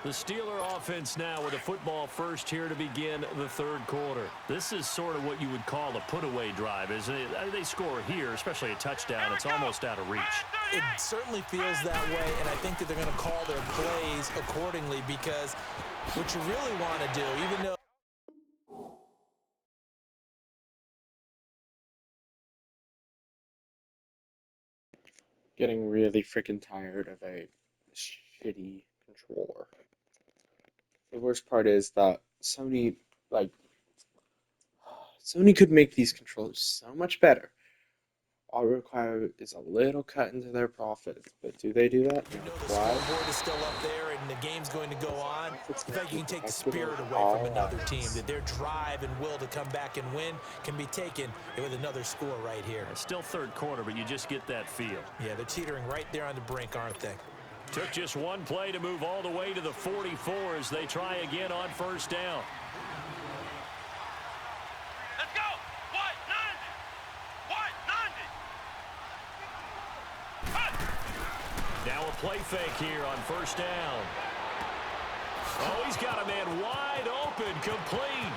The Steeler offense now with a football first here to begin the third quarter. This is sort of what you would call a put-away drive, isn't it? They score here, especially a touchdown. It's almost out of reach. It certainly feels that way, and I think that they're going to call their plays accordingly because what you really want to do, even though getting really freaking tired of a shitty controller. The worst part is that Sony could make these controllers so much better. All required is a little cut into their profits, but do they do that? you know the scoreboard is still up there and the game's going to go on. In fact, you can take the spirit away from another team, that their drive and will to come back and win can be taken with another score right here. It's still third quarter, but you just get that feel. Yeah, they're teetering right there on the brink, aren't they? Took just one play to move all the way to the 44 as they try again on first down. Let's go! What? 90! Now a play fake here on first down. Oh, he's got a man wide open, complete.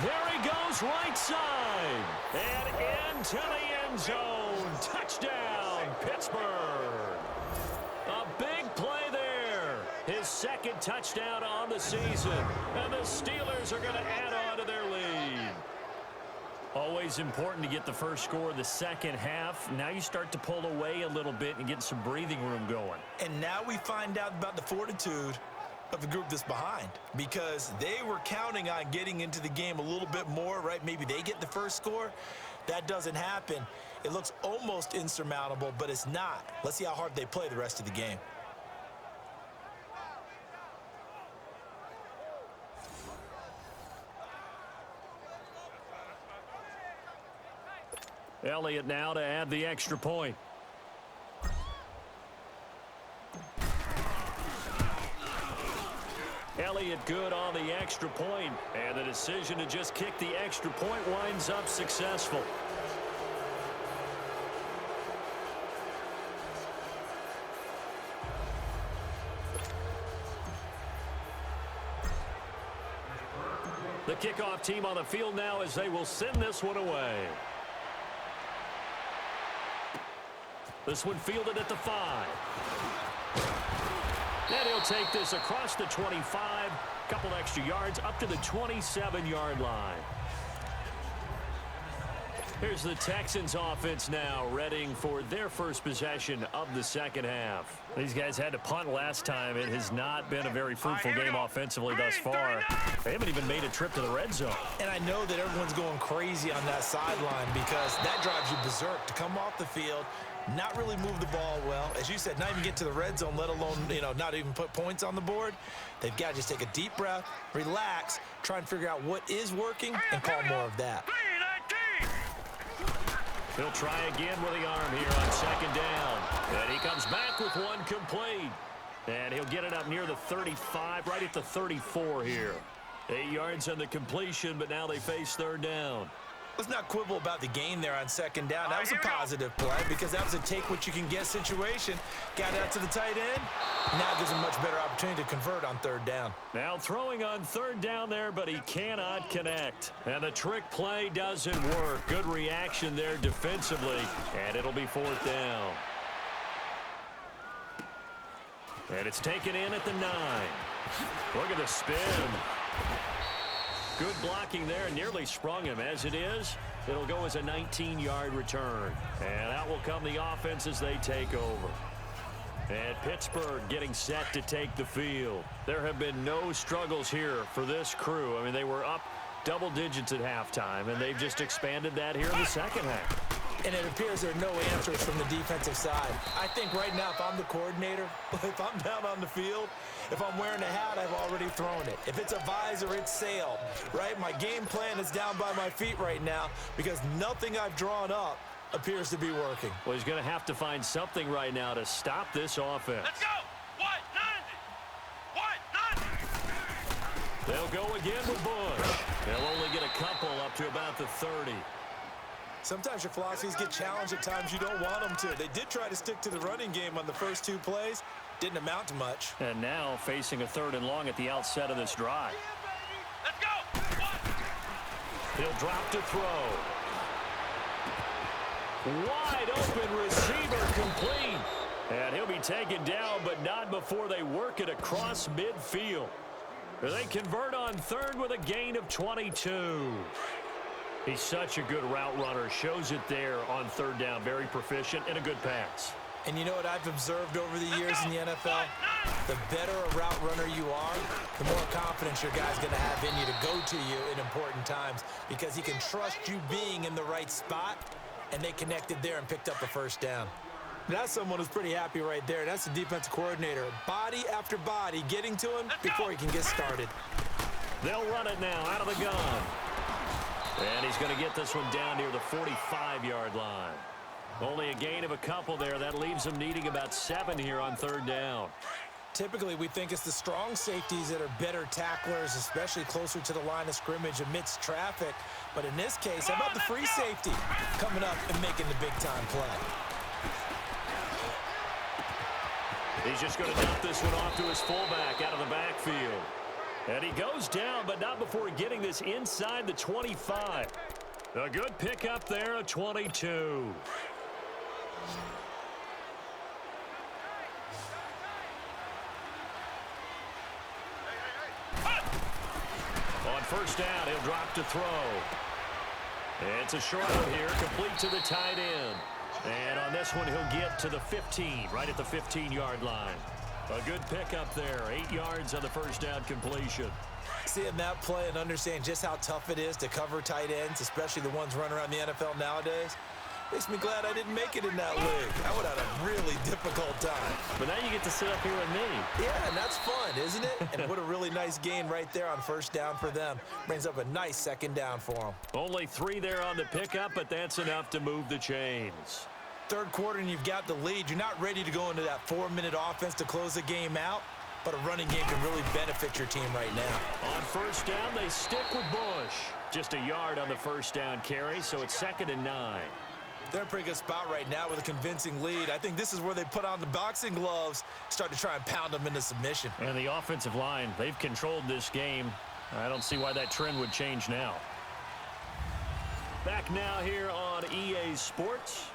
There he goes, right side. And into the end zone. Touchdown, Pittsburgh. A big play there. His second touchdown on the season. And the Steelers are going to add on to their lead. Always important to get the first score of the second half. Now you start to pull away a little bit and get some breathing room going. And now we find out about the fortitude of the group that's behind, because they were counting on getting into the game a little bit more, right? Maybe they get the first score. That doesn't happen. It looks almost insurmountable, but it's not. Let's see how hard they play the rest of the game. Elliott now to add the extra point. Elliott good on the extra point, and the decision to just kick the extra point winds up successful. The kickoff team on the field now as they will send this one away. This one fielded at the 5. And he'll take this across the 25, couple extra yards up to the 27-yard line. Here's the Texans offense now, readying for their first possession of the second half. These guys had to punt last time. It has not been a very fruitful game offensively thus far. They haven't even made a trip to the red zone. And I know that everyone's going crazy on that sideline because that drives you berserk to come off the field, not really move the ball well. As you said, not even get to the red zone, let alone, not even put points on the board. They've got to just take a deep breath, relax, try and figure out what is working, and call more of that. He'll try again with the arm here on second down. And he comes back with one complete. And he'll get it up near the 35, right at the 34 here. 8 yards on the completion, but now they face third down. Let's not quibble about the gain there on second down. That was a positive play because that was a take-what-you-can-get situation. Got out to the tight end. Now gives him a much better opportunity to convert on third down. Now throwing on third down there, but he cannot connect. And the trick play doesn't work. Good reaction there defensively, and it'll be fourth down. And it's taken in at the 9. Look at the spin. Good blocking there, nearly sprung him. As it is, it'll go as a 19-yard return. And out will come the offense as they take over. And Pittsburgh getting set to take the field. There have been no struggles here for this crew. I mean, they were up double digits at halftime, and they've just expanded that here in the second half. And it appears there are no answers from the defensive side. I think right now, if I'm the coordinator, if I'm down on the field, if I'm wearing a hat, I've already thrown it. If it's a visor, it's sailed, right? My game plan is down by my feet right now because nothing I've drawn up appears to be working. Well, he's going to have to find something right now to stop this offense. Let's go! What? 90! What? 90! They'll go again with Bush. They'll only get a couple up to about the 30. Sometimes your philosophies get challenged at times you don't want them to. They did try to stick to the running game on the first 2 plays. Didn't amount to much. And now facing a 3rd and long at the outset of this drive. Let's go. He'll drop to throw. Wide open receiver complete. And he'll be taken down, but not before they work it across midfield. They convert on 3rd with a gain of 22. He's such a good route runner. Shows it there on 3rd down. Very proficient and a good pass. And you know what I've observed over the years in the NFL? The better a route runner you are, the more confidence your guy's going to have in you to go to you in important times because he can trust you being in the right spot, and they connected there and picked up a 1st down. That's someone who's pretty happy right there. That's the defensive coordinator. Body after body getting to him before he can get started. They'll run it now out of the gun. And he's going to get this one down near the 45-yard line. Only a gain of a couple there. That leaves them needing about 7 here on 3rd down. Typically, we think it's the strong safeties that are better tacklers, especially closer to the line of scrimmage amidst traffic. But in this case, how about the free safety coming up and making the big-time play? He's just going to dump this one off to his fullback out of the backfield. And he goes down, but not before getting this inside the 25. A good pickup there, a 22. On 1st down, he'll drop to throw. It's a short one here, complete to the tight end. And on this one, he'll get to the 15, right at the 15-yard line. A good pickup there, 8 yards on the 1st down completion. Seeing that play and understand just how tough it is to cover tight ends, especially the ones running around the NFL nowadays, makes me glad I didn't make it in that league. I would have had a really difficult time. But now you get to sit up here with me. Yeah, and that's fun, isn't it? And what a really nice gain right there on 1st down for them. Brings up a nice 2nd down for them. Only 3 there on the pickup, but that's enough to move the chains. 3rd quarter and you've got the lead. You're not ready to go into that 4-minute offense to close the game out, but a running game can really benefit your team right now. On 1st down, they stick with Bush. Just a yard on the 1st down carry, so it's 2nd and 9. They're in a pretty good spot right now with a convincing lead. I think this is where they put on the boxing gloves, start to try and pound them into submission. And the offensive line, they've controlled this game. I don't see why that trend would change now. Back now here on EA Sports.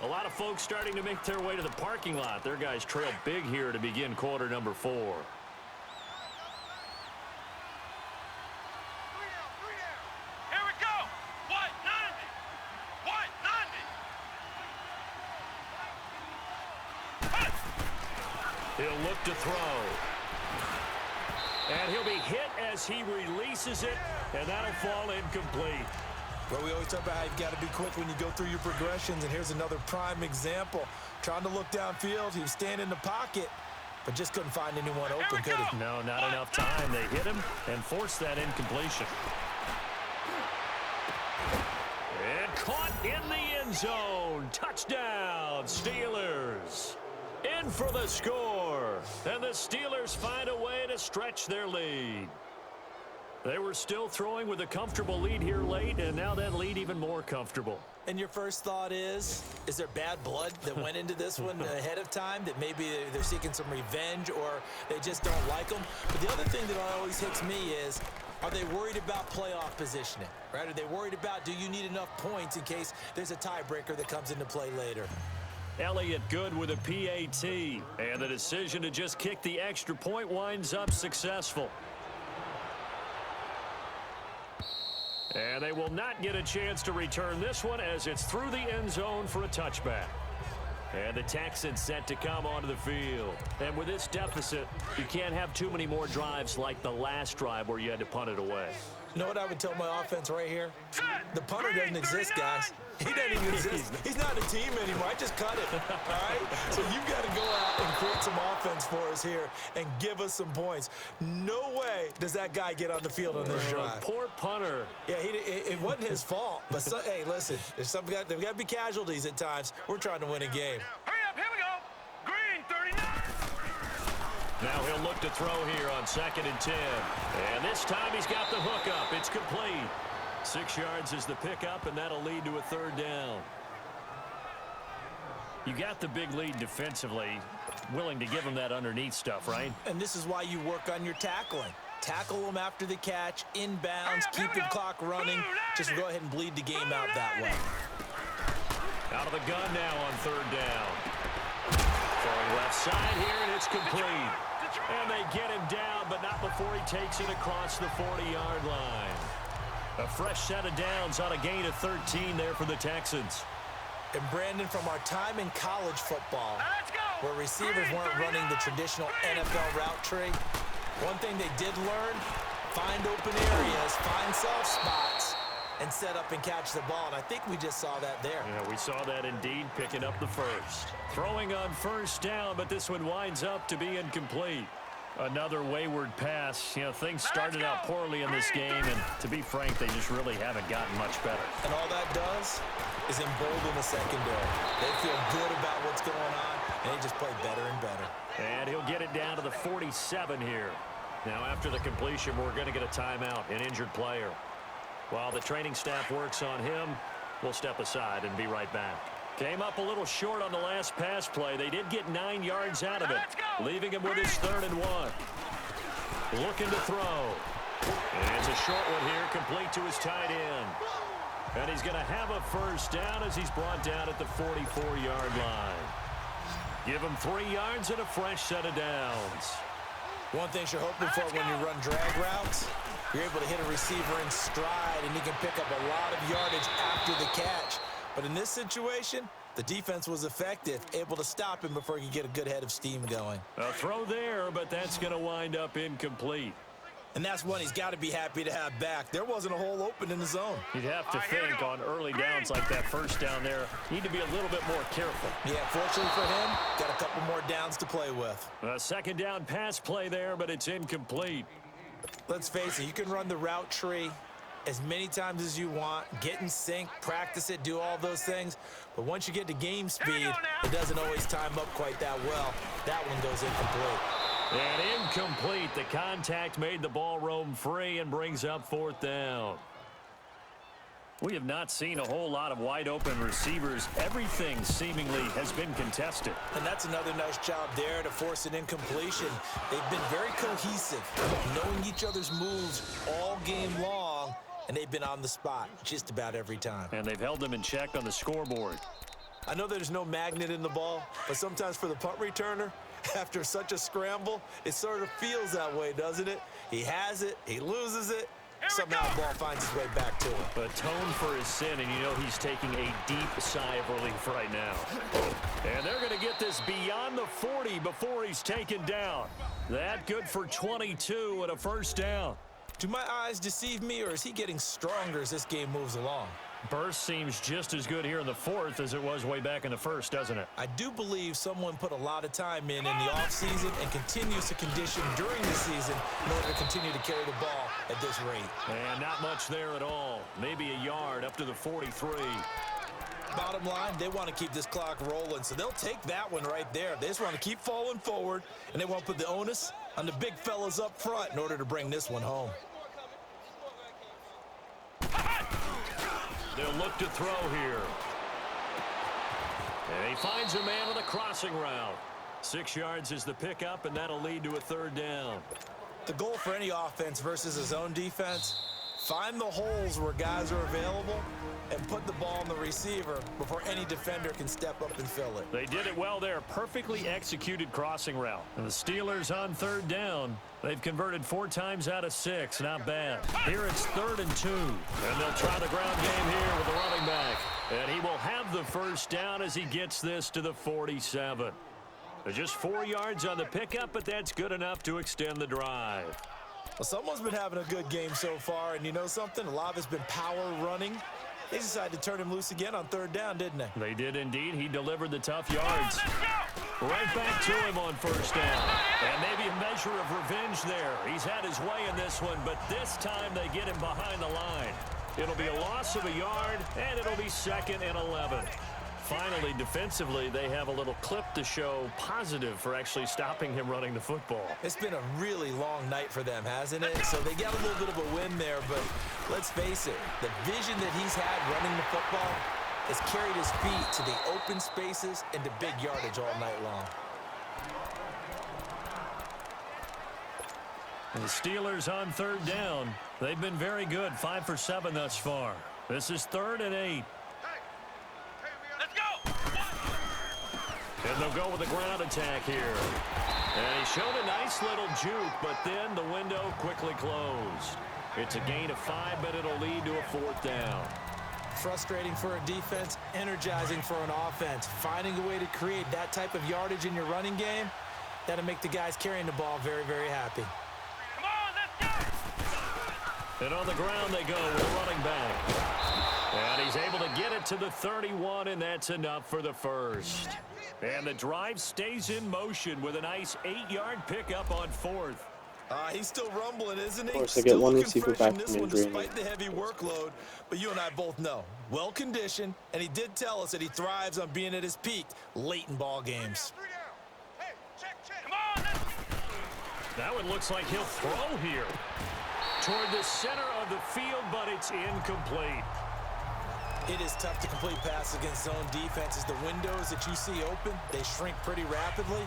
A lot of folks starting to make their way to the parking lot. Their guys trail big here to begin quarter number 4. Here we go. What? 90. What? 90. He'll look to throw. And he'll be hit as he releases it, and that'll fall incomplete. Well, we always talk about how you've got to be quick when you go through your progressions, and here's another prime example. Trying to look downfield, he was standing in the pocket, but just couldn't find anyone open, could he? No, not enough time. They hit him and forced that incompletion. And caught in the end zone. Touchdown, Steelers. In for the score. And the Steelers find a way to stretch their lead. They were still throwing with a comfortable lead here late, and now that lead even more comfortable. And your first thought is there bad blood that went into this one ahead of time, that maybe they're seeking some revenge or they just don't like them? But the other thing that always hits me is, are they worried about playoff positioning, right? Are they worried about, do you need enough points in case there's a tiebreaker that comes into play later? Elliott good with a PAT, and the decision to just kick the extra point winds up successful. And they will not get a chance to return this one as it's through the end zone for a touchback. And the Texans set to come onto the field. And with this deficit, you can't have too many more drives like the last drive where you had to punt it away. You know what I would tell my offense right here? The punter doesn't exist, guys. He doesn't even exist. He's not a team anymore. I just cut it, all right? So you've got to go out and create some offense for us here and give us some points. No way does that guy get on the field on this drive. Poor punter. Yeah, it wasn't his fault. But, hey, listen, there's got to be casualties at times. We're trying to win a game. Hurry up. Here we go. Green 39. Now he'll look to throw here on 2nd and 10. And this time he's got the hook up. It's complete. 6 yards is the pickup, and that'll lead to a third down. You got the big lead defensively, willing to give them that underneath stuff, right? And this is why you work on your tackling. Tackle them after the catch, inbounds, keep the clock running. Just go ahead and bleed the game out that way. Out of the gun now on third down. Throwing left side here, and it's complete. And they get him down, but not before he takes it across the 40-yard line. A fresh set of downs on a gain of 13 there for the Texans. And Brandon, from our time in college football, where receivers weren't running the traditional NFL route tree, one thing they did learn, find open areas, find soft spots, and set up and catch the ball. And I think we just saw that there. Yeah, we saw that indeed, picking up the first. Throwing on first down, but this one winds up to be incomplete. Another wayward pass. You know, things started out poorly in this game, and to be frank, they just really haven't gotten much better. And all that does is embolden the secondary. They feel good about what's going on, and they just play better and better. And he'll get it down to the 47 here. Now, after the completion, we're going to get a timeout, an injured player. While the training staff works on him, we'll step aside and be right back. Came up a little short on the last pass play. They did get 9 yards out of it, leaving him with his 3rd and 1. Looking to throw. And it's a short one here, complete to his tight end. And he's going to have a first down as he's brought down at the 44-yard line. Give him 3 yards and a fresh set of downs. One thing you're hoping for when you run drag routes, you're able to hit a receiver in stride, and you can pick up a lot of yardage after the catch. But in this situation, the defense was effective, able to stop him before he could get a good head of steam going. A throw there, but that's going to wind up incomplete. And that's one he's got to be happy to have back. There wasn't a hole open in the zone. You'd have to think on early downs like that first down there, need to be a little bit more careful. Yeah, fortunately for him, got a couple more downs to play with. A second down pass play there, but it's incomplete. Let's face it, you can run the route tree as many times as you want, get in sync, practice it, do all those things. But once you get to game speed, it doesn't always time up quite that well. That one goes incomplete. And incomplete. The contact made the ball roam free and brings up 4th down. We have not seen a whole lot of wide-open receivers. Everything seemingly has been contested. And that's another nice job there to force an incompletion. They've been very cohesive, knowing each other's moves all game long, and they've been on the spot just about every time. And they've held them in check on the scoreboard. I know there's no magnet in the ball, but sometimes for the punt returner, after such a scramble, it sort of feels that way, doesn't it? He has it, he loses it, somehow the ball finds its way back to him. Atone for his sin, and you know he's taking a deep sigh of relief right now. And they're going to get this beyond the 40 before he's taken down. That good for 22 and a first down. Do my eyes deceive me, or is he getting stronger as this game moves along? Burst seems just as good here in the 4th as it was way back in the 1st, doesn't it? I do believe someone put a lot of time in the offseason and continues to condition during the season in order to continue to carry the ball at this rate. And not much there at all. Maybe a yard up to the 43. Bottom line, they want to keep this clock rolling, so they'll take that one right there. They just want to keep falling forward, and they want to put the onus on the big fellas up front in order to bring this one home. They'll look to throw here. And he finds a man on the crossing route. 6 yards is the pickup, and that'll lead to a third down. The goal for any offense versus his own defense, find the holes where guys are available and put the ball on the receiver before any defender can step up and fill it. They did it well there. Perfectly executed crossing route. And the Steelers on third down. They've converted 4 times out of 6. Not bad. Here it's 3rd and 2. And they'll try the ground game here with the running back. And he will have the first down as he gets this to the 47. Just 4 yards on the pickup, but that's good enough to extend the drive. Well, someone's been having a good game so far, and you know something? A lot of it's been power running. They decided to turn him loose again on 3rd down, didn't they? They did indeed. He delivered the tough yards. Right back to him on first down. And maybe a measure of revenge there. He's had his way in this one, but this time they get him behind the line. It'll be a loss of a yard, and it'll be 2nd and 11. finally, defensively, they have a little clip to show positive for actually stopping him running the football. It's been a really long night for them, hasn't it? So they got a little bit of a win there, but let's face it, the vision that he's had running the football has carried his feet to the open spaces and to big yardage all night long. And the Steelers on third down. They've been very good, 5 for 7 thus far. This is 3rd and 8. Let's go. And they'll go with a ground attack here. And he showed a nice little juke, but then the window quickly closed. It's a gain of 5, but it'll lead to a 4th down. Frustrating for a defense, energizing for an offense. Finding a way to create that type of yardage in your running game, that'll make the guys carrying the ball very, very happy. Come on, let's go. And on the ground they go with a running back. And he's able to get it to the 31, and that's enough for the first. And the drive stays in motion with a nice 8-yard pickup on 4th. He's still rumbling, isn't he? Of course, they get Still one looking receiver fresh back in this from one injury. despite the heavy workload. But you and I both know, well-conditioned, and he did tell us that he thrives on being at his peak late in ball games. Hey, check. Come on, let's That one looks like he'll throw here toward the center of the field, but it's incomplete. It is tough to complete passes against zone defenses. The windows that you see open, they shrink pretty rapidly.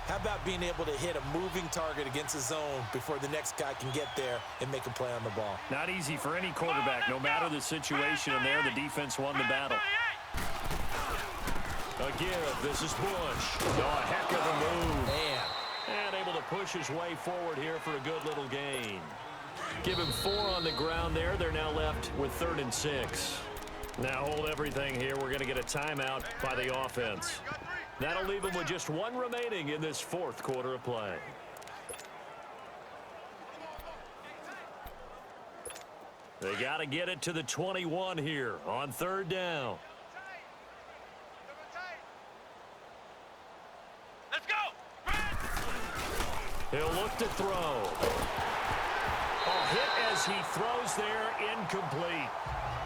How about being able to hit a moving target against a zone before the next guy can get there and make a play on the ball? Not easy for any quarterback, no matter the situation, and there the defense won the battle. Again, this is Bush. Oh, a heck of a move. Man. And able to push his way forward here for a good little gain. Give him 4 on the ground there. They're now left with 3rd and 6. Now hold everything here. We're going to get a timeout by the offense. That'll leave them with just 1 remaining in this 4th quarter of play. They got to get it to the 21 here on 3rd down. Let's go. He'll look to throw. A hit as he throws there, incomplete.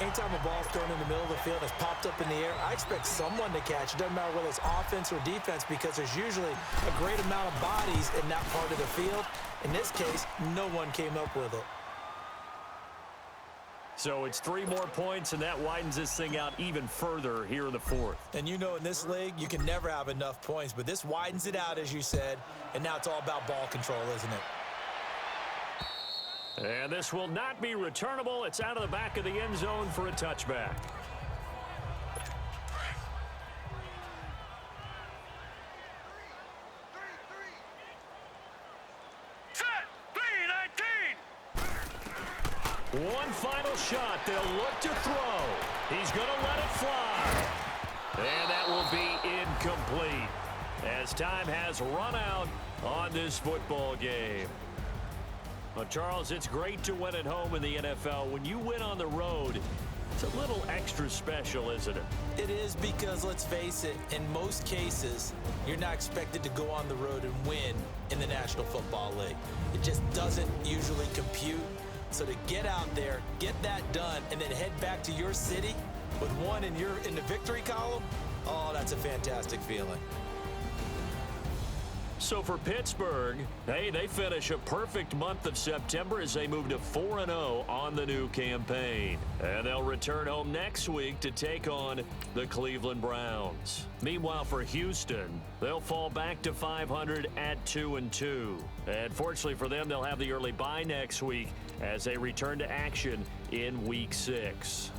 Anytime a ball's thrown in the middle of the field, it's popped up in the air, I expect someone to catch. It doesn't matter whether it's offense or defense because there's usually a great amount of bodies in that part of the field. In this case, no one came up with it. So it's 3 more points, and that widens this thing out even further here in the 4th. And you know in this league, you can never have enough points, but this widens it out, as you said, and now it's all about ball control, isn't it? And this will not be returnable. It's out of the back of the end zone for a touchback. Set. 3-19. One final shot. They'll look to throw. He's going to let it fly. And that will be incomplete as time has run out on this football game. Well, Charles, it's great to win at home in the NFL. When you win on the road, it's a little extra special, isn't it? It is because, let's face it, in most cases, you're not expected to go on the road and win in the National Football League. It just doesn't usually compute. So to get out there, get that done, and then head back to your city with one in the victory column, oh, that's a fantastic feeling. So for Pittsburgh, hey, they finish a perfect month of September as they move to 4-0 on the new campaign. And they'll return home next week to take on the Cleveland Browns. Meanwhile, for Houston, they'll fall back to 500 at 2-2. And fortunately for them, they'll have the early bye next week as they return to action in Week 6.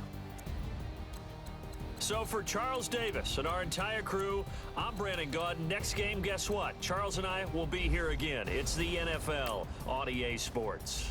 So for Charles Davis and our entire crew, I'm Brandon Gaudin. Next game, guess what? Charles and I will be here again. It's the NFL on EA Sports.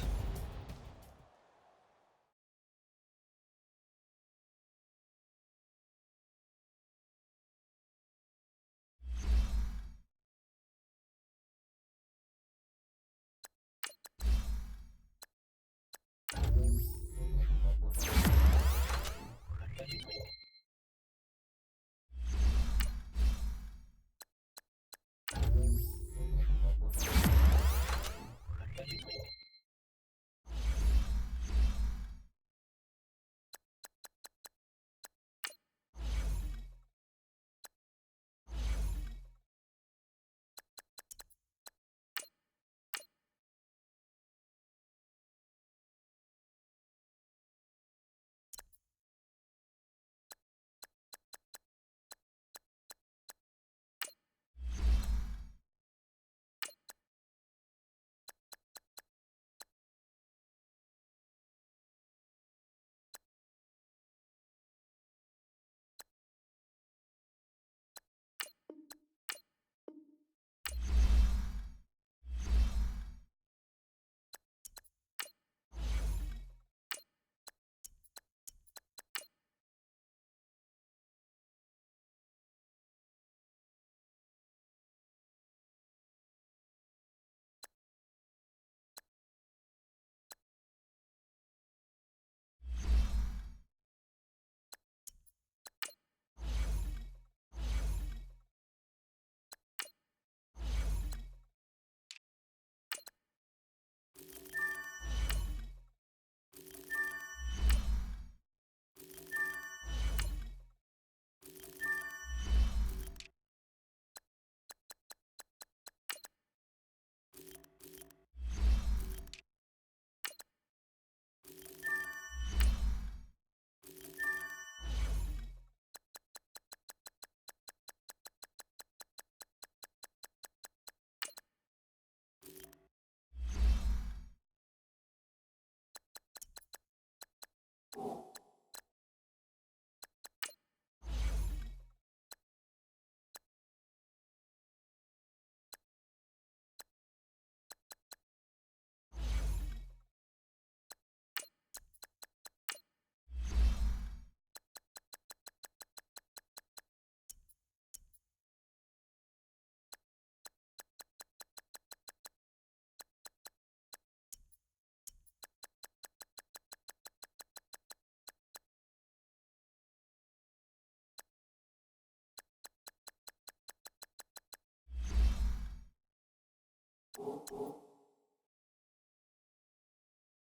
Bye.